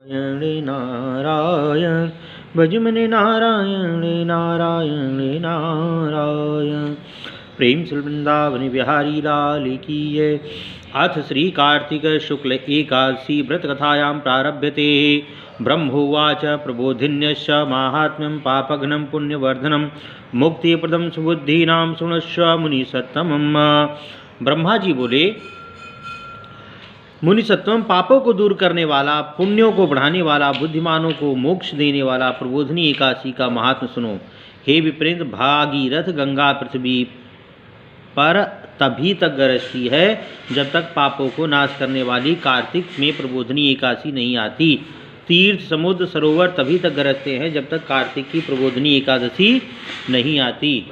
नारायण भजमने नारायण नारायण नारायण। प्रेम से वृंदावन बिहारी लाल की जय। अथ श्री कार्तिक शुक्ल एकादशी व्रत कथायां प्रारभ्यते। ब्रह्मोवाच प्रबोधिन्यश्च माहात्म्यं पापघ्नं पुण्यवर्धनं मुक्तिप्रदं सुबुद्धीनां शृणुष्व मुनिसत्तमम्। ब्रह्मा जी बोले, मुनिसत्वम पापों को दूर करने वाला, पुण्यों को बढ़ाने वाला, बुद्धिमानों को मोक्ष देने वाला प्रबोधिनी एकादशी का महात्म सुनो। हे विपरीत, भागीरथ गंगा पृथ्वी पर तभी तक गरजती है जब तक पापों को नाश करने वाली कार्तिक में प्रबोधिनी एकादशी नहीं आती। तीर्थ समुद्र सरोवर तभी तक गरजते हैं जब तक कार्तिक की प्रबोधिनी एकादशी नहीं आती।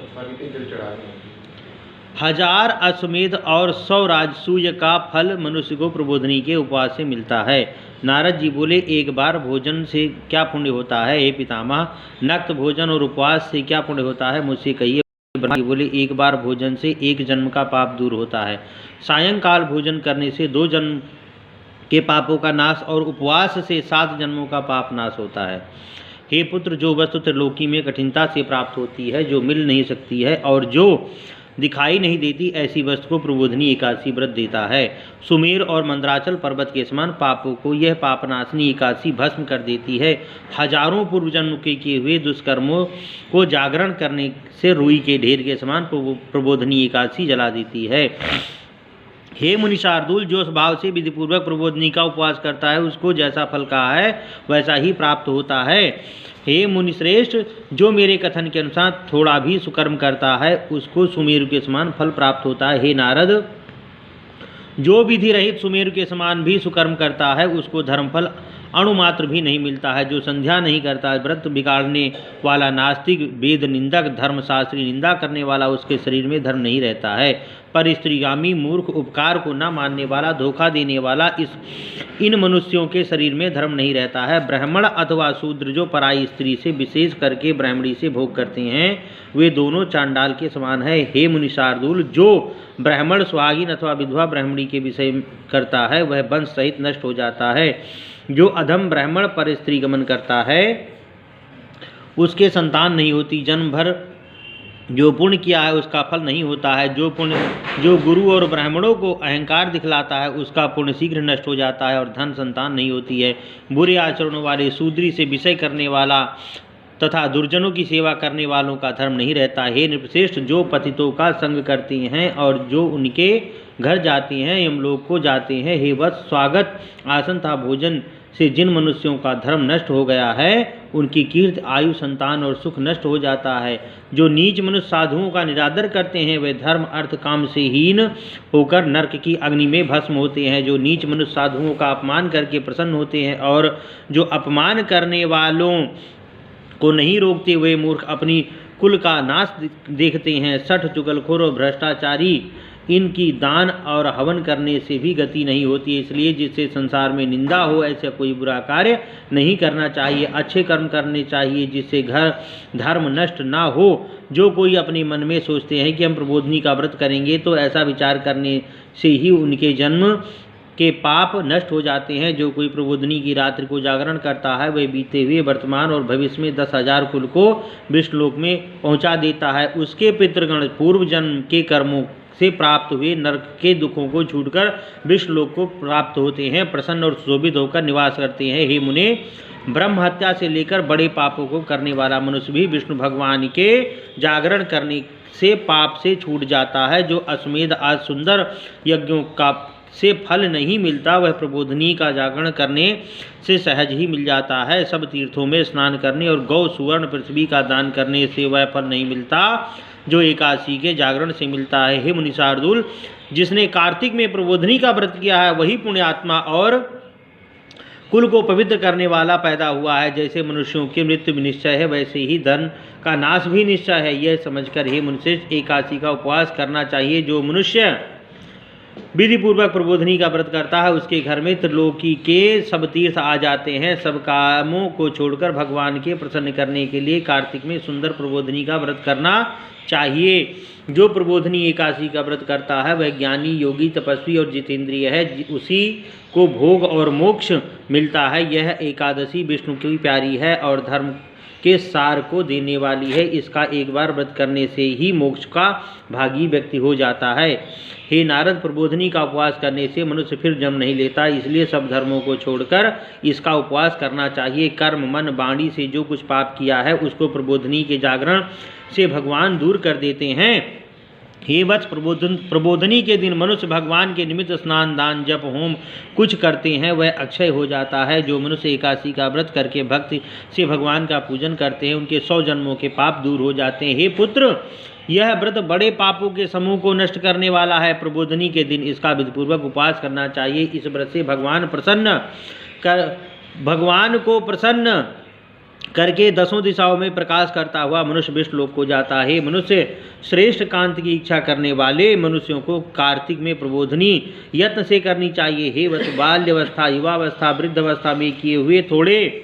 1000 अश्वमेध और 100 राजसूय का फल मनुष्य को प्रबोधिनी के उपवास से मिलता है। नारद जी बोले, एक बार भोजन से क्या पुण्य होता है? हे पितामह, नक्त भोजन और उपवास से क्या पुण्य होता है? मुझसे कहिए। ब्रह्मा जी बोले, एक बार भोजन से 1 जन्म का पाप दूर होता है, सायंकाल भोजन करने से 2 जन्म के पापों का नाश और उपवास से 7 जन्मों का पाप नाश होता है। हे पुत्र, जो वस्तु त्रिलोकी में कठिनता से प्राप्त होती है, जो मिल नहीं सकती है और जो दिखाई नहीं देती, ऐसी वस्तु को प्रबोधिनी एकादशी व्रत देता है। सुमेर और मंदराचल पर्वत के समान पापों को यह पापनाशनी एकादशी भस्म कर देती है। हजारों पूर्व जन्म के किए हुए दुष्कर्मों को जागरण करने से रुई के ढेर के समान प्रबोधिनी एकादशी जला देती है। हे मुनि शार्दूल, जो स्वभाव से विधिपूर्वक प्रबोधिनी का उपवास करता है, उसको जैसा फल कहा है वैसा ही प्राप्त होता है। हे मुनिश्रेष्ठ, जो मेरे कथन के अनुसार थोड़ा भी सुकर्म करता है, उसको सुमेरु के समान फल प्राप्त होता है। हे नारद, जो विधि रहित सुमेरु के समान भी सुकर्म करता है, उसको धर्मफल अणुमात्र भी नहीं मिलता है। जो संध्या नहीं करता, व्रत बिगाड़ने वाला, नास्तिक, वेद निंदक, धर्मशास्त्री निंदा करने वाला, उसके शरीर में धर्म नहीं रहता है। पर स्त्रीगामी, मूर्ख, उपकार को न मानने वाला, धोखा देने वाला, इन मनुष्यों के शरीर में धर्म नहीं रहता है। ब्राह्मण अथवा शूद्र जो पराई स्त्री से, विशेष करके ब्राह्मणी से भोग करते हैं, वे दोनों चांडाल के समान है। हे मुनि शार्दूल, जो ब्राह्मण सुहागिन अथवा विधवा ब्राह्मणी के विषय करता है, वह वंश सहित नष्ट हो जाता है। जो अधम ब्राह्मण पर स्त्री गमन करता है, उसके संतान नहीं होती। जन्म भर जो पुण्य किया है उसका फल नहीं होता है। जो गुरु और ब्राह्मणों को अहंकार दिखलाता है, उसका पुण्य शीघ्र नष्ट हो जाता है और धन संतान नहीं होती है। बुरे आचरणों वाले, शूद्री से विषय करने वाला तथा दुर्जनों की सेवा करने वालों का धर्म नहीं रहता। हे नृपश्रेष्ठ, जो पतितों का संग करते हैं और जो उनके घर जाते हैं, यमलोक को जाते हैं, हे वत्स, स्वागत, आसन तथा भोजन से जिन मनुष्यों का धर्म नष्ट हो गया है, उनकी कीर्ति, आयु, संतान और सुख नष्ट हो जाता है। जो नीच मनुष्य साधुओं का निरादर करते हैं, वे धर्म, अर्थ, काम से हीन होकर नरक की अग्नि में भस्म होते हैं। जो नीच मनुष्य साधुओं का अपमान करके प्रसन्न होते हैं और जो अपमान करने वालों को नहीं रोकते, वे मूर्ख अपनी कुल का नाश देखते हैं। सठ, चुगलखोर और भ्रष्टाचारी, इनकी दान और हवन करने से भी गति नहीं होती। इसलिए जिससे संसार में निंदा हो, ऐसा कोई बुरा कार्य नहीं करना चाहिए। अच्छे कर्म करने चाहिए जिससे घर धर्म नष्ट ना हो। जो कोई अपने मन में सोचते हैं कि हम प्रबोधिनी का व्रत करेंगे, तो ऐसा विचार करने से ही उनके जन्म के पाप नष्ट हो जाते हैं। जो कोई प्रबोधिनी की रात्रि को जागरण करता है, वह बीते हुए, वर्तमान और भविष्य में 10,000 कुल को विष्णुलोक में पहुंचा देता है। उसके पितृगण पूर्व जन्म के कर्मों से प्राप्त हुए नरक के दुखों को छूटकर विष्णुलोक को प्राप्त होते हैं, प्रसन्न और सुशोभित होकर निवास करते हैं। हे मुने, ब्रह्म हत्या से लेकर बड़े पापों को करने वाला मनुष्य भी विष्णु भगवान के जागरण करने से पाप से छूट जाता है। जो अश्वमेध आदि सुंदर यज्ञों का से फल नहीं मिलता, वह प्रबोधिनी का जागरण करने से सहज ही मिल जाता है। सब तीर्थों में स्नान करने और गौ, सुवर्ण, पृथ्वी का दान करने से वह फल नहीं मिलता जो एकादशी के जागरण से मिलता है। हे मुनि शार्दूल, जिसने कार्तिक में प्रबोधिनी का व्रत किया है, वही पुण्यात्मा और कुल को पवित्र करने वाला पैदा हुआ है। जैसे मनुष्यों की मृत्यु भी निश्चय है, वैसे ही धन का नाश भी निश्चय है। यह समझकर हे मुनिश्रेष्ठ, एकादशी का उपवास करना चाहिए। जो मनुष्य विधि पूर्वक प्रबोधनी का व्रत करता है उसके घर में त्रिलोकी के सब तीर्थ आ जाते हैं। सब कामों को छोड़कर भगवान के प्रसन्न करने के लिए कार्तिक में सुंदर प्रबोधनी का व्रत करना चाहिए। जो प्रबोधनी एकादशी का व्रत करता है वह ज्ञानी, योगी, तपस्वी और जितेंद्रिय है। उसी को भोग और मोक्ष मिलता है। यह एकादशी विष्णु की प्यारी है और धर्म के सार को देने वाली है। इसका एक बार व्रत करने से ही मोक्ष का भागी व्यक्ति हो जाता है। हे नारद, प्रबोधनी का उपवास करने से मनुष्य फिर जन्म नहीं लेता, इसलिए सब धर्मों को छोड़कर इसका उपवास करना चाहिए। कर्म, मन, वाणी से जो कुछ पाप किया है उसको प्रबोधनी के जागरण से भगवान दूर कर देते हैं। हे वत्स, प्रबोधनी के दिन मनुष्य भगवान के निमित्त स्नान, दान, जप, होम कुछ करते हैं वह अक्षय हो जाता है। जो मनुष्य एकादशी का व्रत करके भक्ति से भगवान का पूजन करते हैं उनके 100 जन्मों के पाप दूर हो जाते हैं। हे पुत्र, यह व्रत बड़े पापों के समूह को नष्ट करने वाला है। प्रबोधनी के दिन इसका विधिपूर्वक उपवास करना चाहिए। इस व्रत से भगवान को प्रसन्न करके 10 दिशाओं में प्रकाश करता हुआ मनुष्य विष्णु लोक को जाता है। मनुष्य श्रेष्ठ कांति की इच्छा करने वाले मनुष्यों को कार्तिक में प्रबोधनी यत्न से करनी चाहिए। हे वत्स, बाल्यावस्था, युवावस्था, वृद्धावस्था में किए हुए थोड़े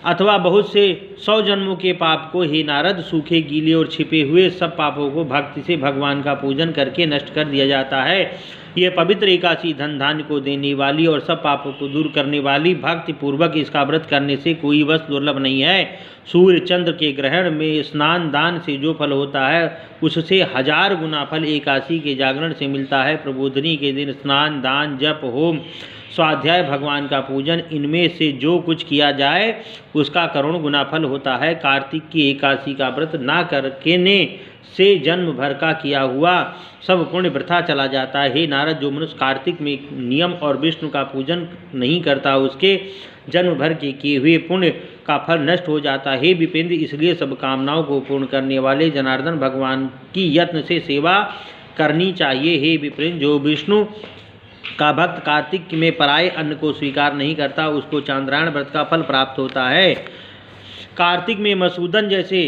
अथवा बहुत से 100 जन्मों के पाप को हे नारद, सूखे, गीले और छिपे हुए सब पापों को भक्ति से भगवान का पूजन करके नष्ट कर दिया जाता है। यह पवित्र एकादशी धन धान्य को देने वाली और सब पापों को दूर करने वाली, भक्ति पूर्वक इसका व्रत करने से कोई वस्तु दुर्लभ नहीं है। सूर्य चंद्र के ग्रहण में स्नान दान से जो फल होता है उससे 1000 गुना फल एकादशी के जागरण से मिलता है। प्रबोधनी के दिन स्नान, दान, जप, होम, स्वाध्याय, भगवान का पूजन, इनमें से जो कुछ किया जाए उसका करोड़ गुना फल होता है। कार्तिक की एकादशी का व्रत ना करने से जन्म भर का किया हुआ सब पुण्य वृथा चला जाता है। हे नारद, जो मनुष्य कार्तिक में नियम और विष्णु का पूजन नहीं करता उसके जन्म भर के किए हुए पुण्य का फल नष्ट हो जाता है। हे विपेंद्र, इसलिए सब कामनाओं को पूर्ण करने वाले जनार्दन भगवान की यत्न से सेवा करनी चाहिए। हे विप्रेंद्र, जो विष्णु का भक्त कार्तिक में पराये अन्न को स्वीकार नहीं करता उसको चांद्रायण व्रत का फल प्राप्त होता है। कार्तिक में मसूदन जैसे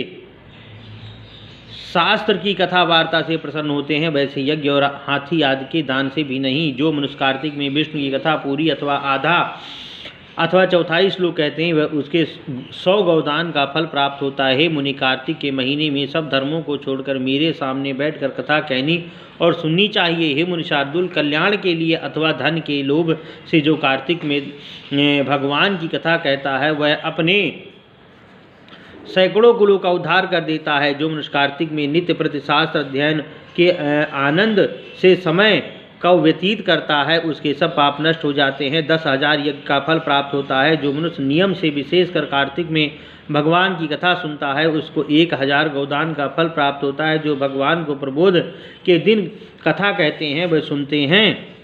शास्त्र की कथा वार्ता से प्रसन्न होते हैं वैसे यज्ञ और हाथी आदि के दान से भी नहीं। जो मनुष्य कार्तिक में विष्णु की कथा पूरी अथवा आधा अथवा चौथाई श्लोक कहते हैं वह उसके 100 गौदान का फल प्राप्त होता है। मुनि, कार्तिक के महीने में सब धर्मों को छोड़कर मेरे सामने बैठकर कथा कहनी और सुननी चाहिए। हे मुनि शार्दुल, कल्याण के लिए अथवा धन के लोभ से जो कार्तिक में भगवान की कथा कहता है वह अपने सैकड़ों कुलों का उद्धार कर देता है। जो मनुष्य कार्तिक में नित्य प्रति शास्त्र अध्ययन के आनंद से समय का व्यतीत करता है उसके सब पाप नष्ट हो जाते हैं। 10,000 यज्ञ का फल प्राप्त होता है। जो मनुष्य नियम से विशेषकर कार्तिक में भगवान की कथा सुनता है उसको 1000 गौदान का फल प्राप्त होता है। जो भगवान को प्रबोध के दिन कथा कहते हैं वह सुनते हैं।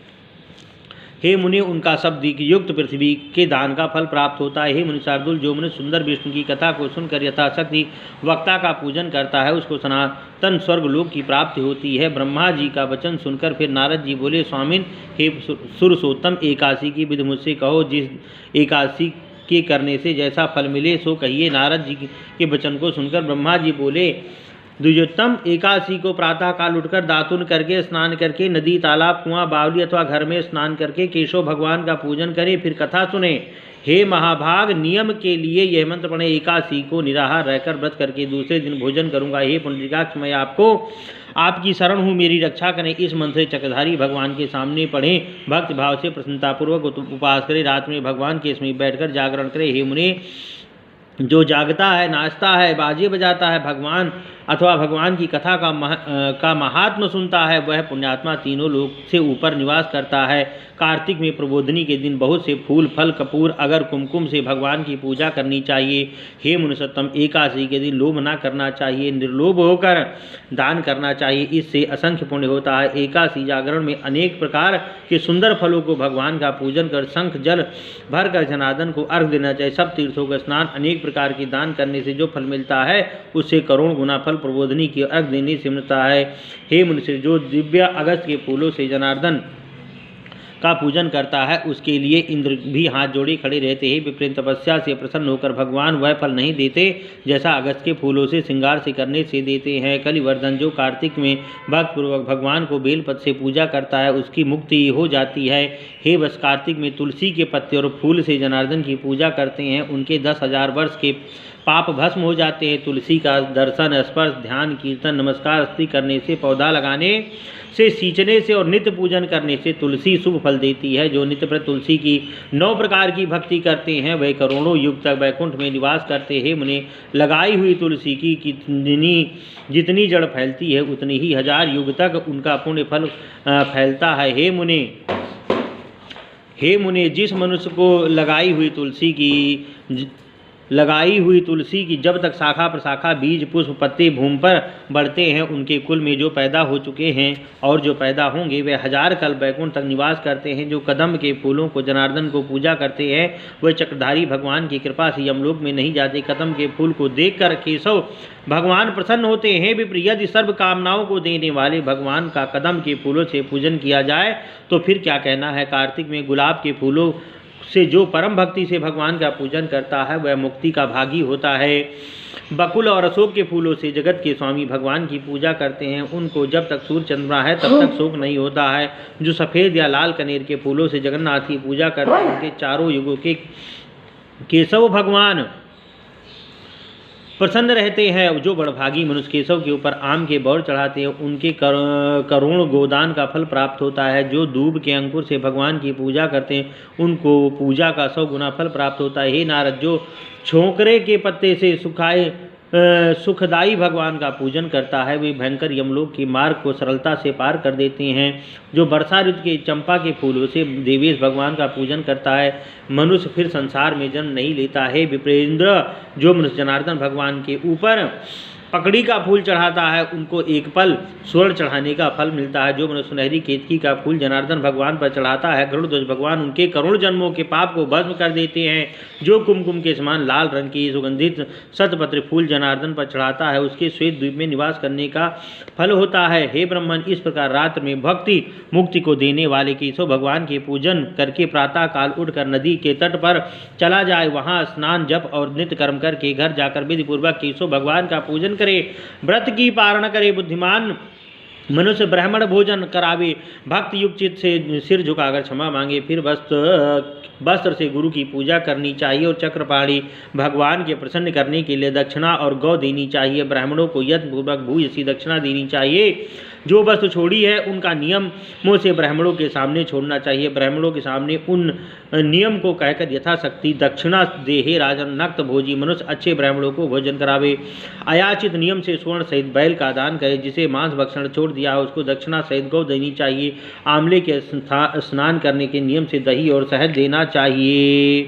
हे मुनि, उनका सब दिक युक्त पृथ्वी के दान का फल प्राप्त होता है। हे मुनि शार्दुल, जो मनुष्य सुंदर विष्णु की कथा को सुनकर यथाशक्ति वक्ता का पूजन करता है उसको सनातन स्वर्ग लोक की प्राप्ति होती है। ब्रह्मा जी का वचन सुनकर फिर नारद जी बोले, स्वामिन, हे सुरसोत्तम, एकादशी की विधि मुझसे कहो। जिस एकादशी के करने से जैसा फल मिले सो कहिए। नारद जी के वचन को सुनकर ब्रह्मा जी बोले, द्विजोत्तम, एकादशी को प्रातः काल उठकर दातुन करके स्नान करके नदी, तालाब, कुआं, बावली अथवा घर में स्नान करके केशव भगवान का पूजन करें, फिर कथा सुने। हे महाभाग, नियम के लिए यह मंत्र पढ़े, एकादशी को निराहार रहकर व्रत करके दूसरे दिन भोजन करूंगा। हे पुंडरीकाक्ष, मैं आपकी शरण हूँ, मेरी रक्षा करें। इस मंत्र से चक्रधारी भगवान के सामने पढ़ें, भक्ति भाव से प्रसन्नतापूर्वक उपवास करें, रात में भगवान के समीप बैठकर जागरण करें। हे मुनि, जो जागता है, नाचता है, बाजे बजाता है, भगवान अथवा भगवान की कथा का महात्म सुनता है वह पुण्यात्मा तीनों लोक से ऊपर निवास करता है। कार्तिक में प्रबोधनी के दिन बहुत से फूल, फल, कपूर, अगर, कुमकुम से भगवान की पूजा करनी चाहिए। हे मुनिसत्तम, एकादशी के दिन लोभ ना करना चाहिए, निर्लोभ होकर दान करना चाहिए, इससे असंख्य पुण्य होता है। एकादशी जागरण में अनेक प्रकार के सुंदर फलों को भगवान का पूजन कर शंख जल भर कर जनार्दन को अर्घ देना चाहिए। सब तीर्थों का स्नान, अनेक प्रकार के दान करने से जो फल मिलता है उससे करोड़ गुना फल प्रबोधनी की अर्घ देने से मिलता है। हे मुनिश्रेष्ठ, जो दिव्य अगस्त के फूलों से जनार्दन का पूजन करता है उसके लिए इंद्र भी हाथ जोड़े खड़े रहते हैं। विपरीत तपस्या से प्रसन्न होकर भगवान वह फल नहीं देते जैसा अगस्त के फूलों से श्रृंगार से करने से देते हैं। कलिवर्धन जो कार्तिक में भक्तपूर्वक भगवान को बेलपत्र से पूजा करता है उसकी मुक्ति हो जाती है। हे बस कार्तिक में तुलसी के पत्ते और फूल से जनार्दन की पूजा करते हैं उनके 10,000 वर्ष के पाप भस्म हो जाते हैं। तुलसी का दर्शन, स्पर्श, ध्यान, कीर्तन, नमस्कार, स्तुति करने से, पौधा लगाने से, सींचने से और नित्य पूजन करने से तुलसी शुभ फल देती है। जो नित्य प्रति तुलसी की 9 प्रकार की भक्ति करते हैं वे करोड़ों युग तक वैकुंठ में निवास करते हैं। मुने लगाई हुई तुलसी की जितनी जड़ फैलती है उतनी ही 1000 युग तक उनका पुण्य फल फैलता है। हे मुने जिस मनुष्य को लगाई हुई तुलसी की जब तक शाखा प्रशाखा, बीज, पुष्प, पत्ते भूमि पर बढ़ते हैं उनके कुल में जो पैदा हो चुके हैं और जो पैदा होंगे वे 1000 कल्प वैकुंठ तक निवास करते हैं। जो कदम्ब के फूलों को जनार्दन को पूजा करते हैं वे चक्रधारी भगवान की कृपा से यमलोक में नहीं जाते। कदम्ब के फूल को देखकर केशव भगवान प्रसन्न होते हैं। विप्र यदि सर्व कामनाओं को देने वाले भगवान का कदम्ब के फूलों से पूजन किया जाए तो फिर क्या कहना है। कार्तिक में गुलाब के फूलों से जो परम भक्ति से भगवान का पूजन करता है वह मुक्ति का भागी होता है। बकुल और अशोक के फूलों से जगत के स्वामी भगवान की पूजा करते हैं उनको जब तक सूर्य चंद्रमा है तब तक शोक नहीं होता है। जो सफ़ेद या लाल कनेर के फूलों से जगन्नाथ की पूजा करते हैं उनके चारों युगों के केशव भगवान प्रसन्न रहते हैं। जो बड़भागी मनुष्य केशव के ऊपर आम के बौर चढ़ाते हैं उनके करोड़ गोदान का फल प्राप्त होता है। जो दूब के अंकुर से भगवान की पूजा करते हैं उनको पूजा का 100 गुना फल प्राप्त होता है। हे नारद जो छोकरे के पत्ते से सुखदाई भगवान का पूजन करता है वे भयंकर यमलोक के मार्ग को सरलता से पार कर देते हैं। जो वर्षा ऋतु के चंपा के फूलों से देवेश भगवान का पूजन करता है मनुष्य फिर संसार में जन्म नहीं लेता है। विप्रेंद्र जो मनुष्य जनार्दन भगवान के ऊपर पकड़ी का फूल चढ़ाता है उनको एक पल स्वर्ण चढ़ाने का फल मिलता है। जो मनुष्य सुनहरी केतकी का फूल जनार्दन भगवान पर चढ़ाता है गरुड़ध्वज भगवान उनके करोड़ जन्मों के पाप को भस्म कर देते हैं। जो कुमकुम के समान लाल रंग की सुगंधित शतपत्र फूल जनार्दन पर चढ़ाता है उसके श्वेत द्वीप में निवास करने का फल होता है। हे ब्रह्मन इस प्रकार रात्र में भक्ति मुक्ति को देने वाले केशव भगवान के पूजन करके प्रातः काल उठकर नदी के तट पर चला जाए वहाँ स्नान जप और नित्य कर्म करके घर जाकर विधि पूर्वक केशव भगवान का पूजन करे, व्रत की पारण करे, बुद्धिमान मनुष्य ब्राह्मण भोजन करावे, भक्त युक्त चित्त से सिर झुकाकर क्षमा मांगे, फिर वस्त्र से गुरु की पूजा करनी चाहिए और चक्रपाणी भगवान के प्रसन्न करने के लिए दक्षिणा और गौ देनी चाहिए। ब्राह्मणों को यत्नपूर्वक भूयसी दक्षिणा देनी चाहिए। जो वस्तु छोड़ी है उनका नियमों से ब्राह्मणों के सामने छोड़ना चाहिए। ब्राह्मणों के सामने उन नियम को कहकर यथाशक्ति दक्षिणा दे। हे राजन नक्त भोजी मनुष्य अच्छे ब्राह्मणों को भोजन करावे, अयाचित नियम से स्वर्ण सहित बैल का दान करे, जिसे मांस भक्षण छोड़ दिया है उसको दक्षिणा सहित गौ देनी चाहिए। आंवले के स्नान करने के नियम से दही और शहद देना चाहिए।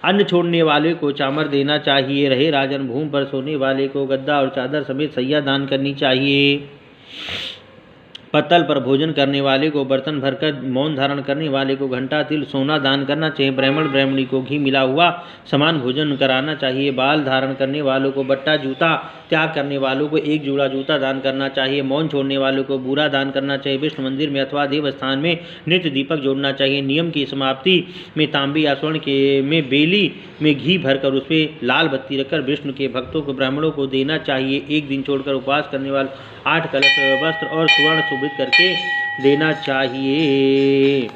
अन्न छोड़ने वाले को चामर देना चाहिए। रहे राजन भूमि पर सोने वाले को गद्दा और चादर समेत सैया दान करनी चाहिए। पत्तल पर भोजन करने वाले को बर्तन भरकर, मौन धारण करने वाले को घंटा तिल सोना दान करना चाहिए। ब्राह्मण ब्राह्मणी को घी मिला हुआ समान भोजन कराना चाहिए। बाल धारण करने वालों को बट्टा जूता, त्याग करने वालों को एक जोड़ा जूता दान करना चाहिए। मौन छोड़ने वालों को बूरा दान करना चाहिए। विष्णु मंदिर में अथवा देवस्थान में नित्य दीपक जोड़ना चाहिए। नियम की समाप्ति में तांबे या स्वर्ण के में बेली में घी भरकर उसमें लाल बत्ती रखकर विष्णु के भक्तों को ब्राह्मणों को देना चाहिए। एक दिन छोड़कर उपवास करने वाले 8 कलश वस्त्र और सुवर्ण सुभित करके देना चाहिए।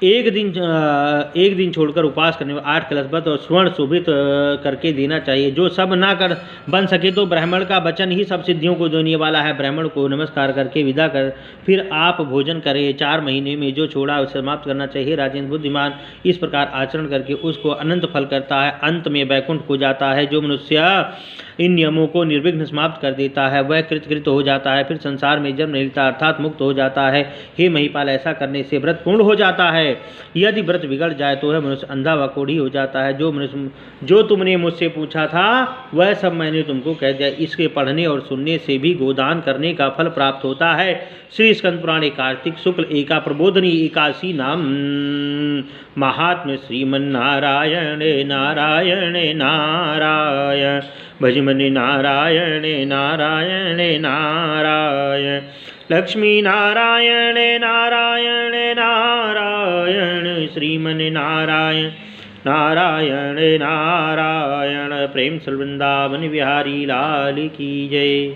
एक दिन छोड़कर उपवास करने वाले 8 कलश वस्त्र और स्वर्ण शोभित करके देना चाहिए। जो सब ना कर बन सके तो ब्राह्मण का वचन ही सब सिद्धियों को देने वाला है। ब्राह्मण को नमस्कार करके विदा कर फिर आप भोजन करें। 4 महीने में जो छोड़ा उसे समाप्त करना चाहिए। राजेंद्र बुद्धिमान इस प्रकार आचरण करके उसको अनंत फल करता है, अंत में वैकुंठ को जाता है। जो मनुष्य इन नियमों को निर्विघ्न समाप्त कर देता है वह कृतकृत हो जाता है, फिर संसार में जन्म नहीं लेता अर्थात मुक्त हो जाता है। हे महिपाल ऐसा करने से व्रत पूर्ण हो जाता है। है। यदि व्रत बिगड़ जाए तो वह मनुष्य अंधा व कोढ़ी हो जाता है। जो तुमने मुझसे पूछा था वह सब मैंने तुमको कह दिया। इसके पढ़ने और सुनने से भी गोदान करने का फल प्राप्त होता है। श्री स्कंद पुराण कार्तिक शुक्ल एका प्रबोधनी एकादशी नाम महात्म्य श्रीमन्नारायण नारायण नारायण भजमनि नारायण नारायण नारायण लक्ष्मी नारायण नारायण नारायण श्रीमन् नारायण नारायण नारायण। प्रेम से वृंदावन बिहारी लाल की जय।